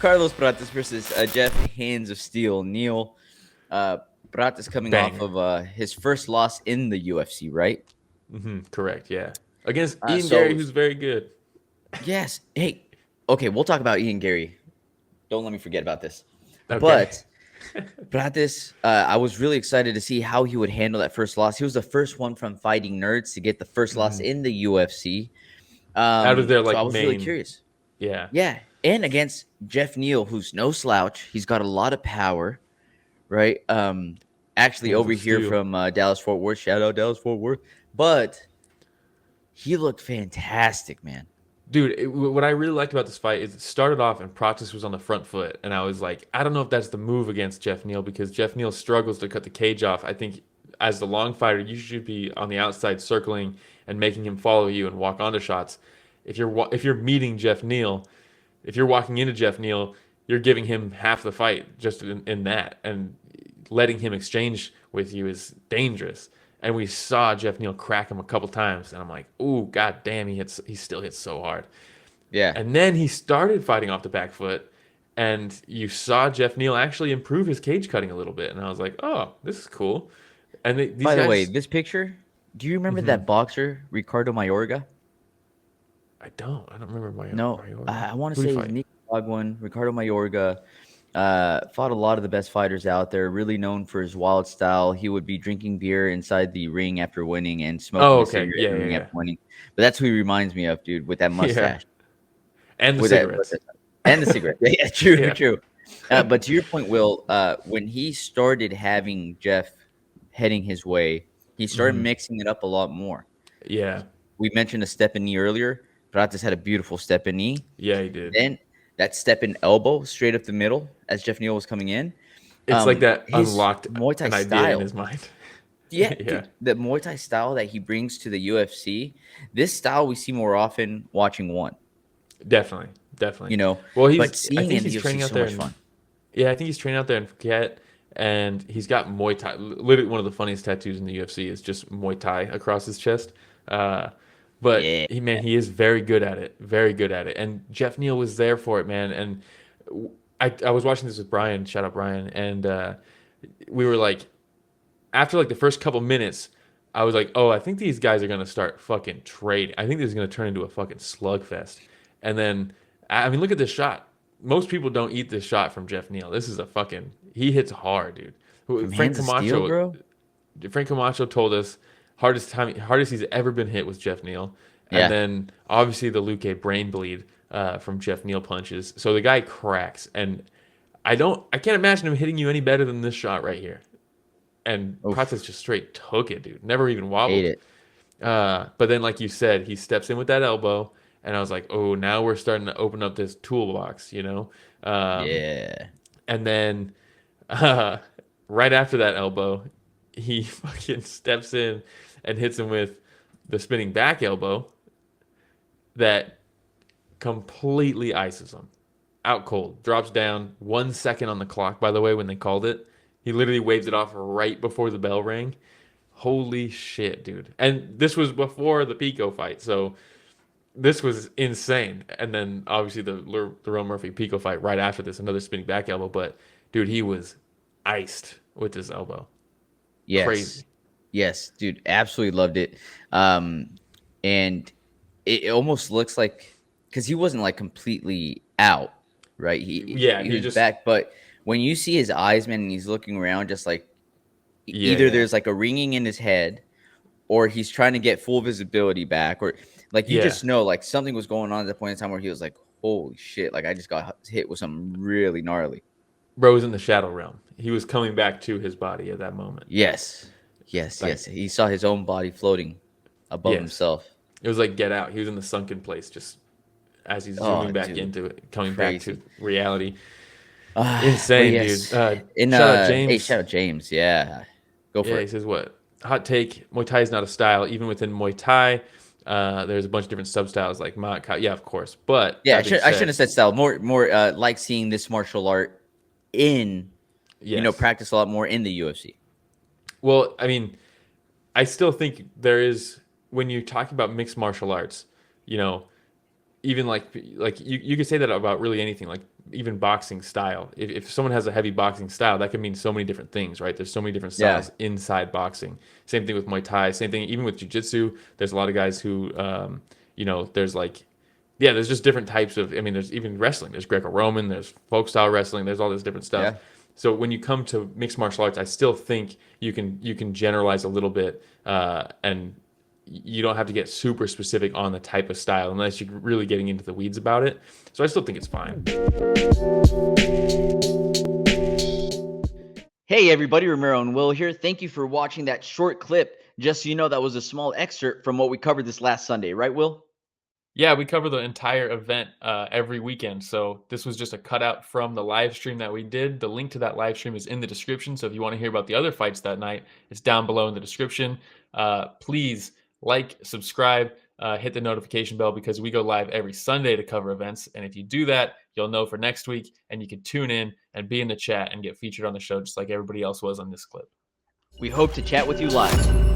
Carlos Prates versus Geoff Hands of Steel. Neal, Prates coming off Banger. of his first loss in the UFC, right? Correct. Yeah. Against Uh, Ian Gary, so who's very good. yes, hey, okay, we'll talk about Ian Gary. Don't let me forget about this. Okay. But Prates, I was really excited to see how he would handle that first loss. He was the first one from Fighting Nerds to get the first loss hmm in the UFC. Out of their So I like was really main, curious. yeah. Yeah, and against Geoff Neal, who's no slouch. He's got a lot of power, right? Actually, Hands over of here steel. from Dallas Fort Worth, shout out Dallas Fort Worth. But he looked fantastic, man. Dude, what I really liked about this fight is it started off and Pratis was on the front foot, and I was like, I don't know if that's the move against Geoff Neal because Geoff Neal struggles to cut the cage off. I think as the long fighter, you should be on the outside circling and making him follow you and walk onto shots. If you're meeting Geoff Neal, if you're walking into Geoff Neal, you're giving him half the fight just in that, and letting him exchange with you is dangerous. And we saw Geoff Neal crack him a couple times, and I'm like, "Ooh, god damn, he still hits so hard." Yeah. And then he started fighting off the back foot, and you saw Geoff Neal actually improve his cage cutting a little bit, and I was like, "Oh, this is cool." And these By the way, guys, this picture, do you remember hmm that boxer, Ricardo Mayorga? I don't remember No, Mayorga. I want to Who did he say fight? Nick Ogwin, Ricardo Mayorga. Fought a lot of the best fighters out there, really known for his wild style. He would be drinking beer inside the ring after winning and Oh, smoking a okay, cigarette yeah, in the yeah, ring yeah, after winning. But that's who he reminds me of, dude, with that yeah, mustache. and the With cigarettes. that and the cigarette. Yeah, yeah, true, Yeah. true. But to your point, Will, when he started having Geoff heading his way, he started hmm mixing it up a lot more. Yeah, We mentioned a step in knee earlier. Prates had a beautiful step in knee. yeah, he did. Then that step in elbow straight up the middle as Geoff Neal was coming in. It's like that His unlocked Muay Thai an idea in style, his mind. yeah, Yeah, dude, the Muay Thai style that he brings to the UFC, this style we see more often watching one, definitely, definitely. you know, Well, but I seeing it think in the he's UFC training is out so there much in, fun. yeah, I think he's training out there in Phuket, and he's got Muay Thai. Literally, one of the funniest tattoos in the UFC is just Muay Thai across his chest. Uh, but Yeah, he is very good at it, very good at it. And Geoff Neal was there for it, man. And I was watching this with Brian. Shout out Brian, and we were like, after like the first couple minutes, I was like, oh, I think these guys are gonna start fucking trading. I think this is gonna turn into a fucking slugfest. And then, I mean, look at this shot. Most people don't eat this shot from Geoff Neal. This is a fucking he hits hard, dude. from Frank Hands of Steel, Camacho, bro. Frank Camacho told us hardest he's ever been hit was Geoff Neal, and Yeah. then obviously the Luque brain bleed from Geoff Neal punches. So the guy cracks, and I can't imagine him hitting you any better than this shot right here. And Prates Oof. just straight took it, dude. Never even Hate wobbled. it. But then, like you said, he steps in with that elbow, and I was like, oh, now we're starting to open up this toolbox, you know. Um, Yeah. and then uh, right after that elbow, he fucking steps in and hits him with the spinning back elbow that completely ices him. Out cold, drops down 1 second on the clock, by the way, when they called it. He literally waved it off right before the bell rang. Holy shit, dude. And this was before the Pico fight, so this was insane. And then obviously the Lerone Murphy Pico fight right after this, another spinning back elbow. But dude, he was iced with this elbow. Yes. Crazy. Yes, dude, absolutely loved it. And it almost looks like because he wasn't like completely out, right? Yeah, He he was just back, but when you see his eyes, man, and he's looking around, just like yeah, either yeah. there's like a ringing in his head, or he's trying to get full visibility back, or like you Yeah. just know like something was going on at that point in time where he was like, "Holy shit!" Like I just got hit with something really gnarly. Bro was in the shadow realm. He was coming back to his body at that moment. Yes, yes, Like, yes. He saw his own body floating above yes. himself. It was like Get Out. He was in the sunken place just as he's Oh, zooming back dude, into it, coming back to crazy. reality. But Insane, dude. yes, in Shout out hey, James. shout out James. Yeah, go for Yeah, he it. says what? Hot take: Muay Thai is not a style. Even within Muay Thai, there's a bunch of different sub styles like Mat Kai. Yeah, of course. But Yeah, that being I shouldn't said, have said style. More like seeing this martial art in yes. practice a lot more in the UFC. Well, I mean, I still think there is when you talk about mixed martial arts, you know, even like you could say that about really anything, like even boxing style. If someone has a heavy boxing style, that can mean so many different things, right? There's so many different Yeah. styles inside boxing. Same thing with Muay Thai. Same thing even with Jiu-Jitsu. There's a lot of guys who, there's like, yeah, there's just different types of. I mean, there's even wrestling. There's Greco-Roman. There's folk style wrestling. There's all this different stuff. Yeah. So when you come to mixed martial arts, I still think you can generalize a little bit, and you don't have to get super specific on the type of style unless you're really getting into the weeds about it. So I still think it's fine. Hey, everybody, Romero and Will here. Thank you for watching that short clip. Just so you know, that was a small excerpt from what we covered this last Sunday, right, Will? Yeah, we cover the entire event every weekend. So this was just a cutout from the live stream that we did. The link to that live stream is in the description. So if you want to hear about the other fights that night, it's down below in the description. Please like, subscribe, hit the notification bell because we go live every Sunday to cover events. And if you do that, you'll know for next week and you can tune in and be in the chat and get featured on the show just like everybody else was on this clip. We hope to chat with you live.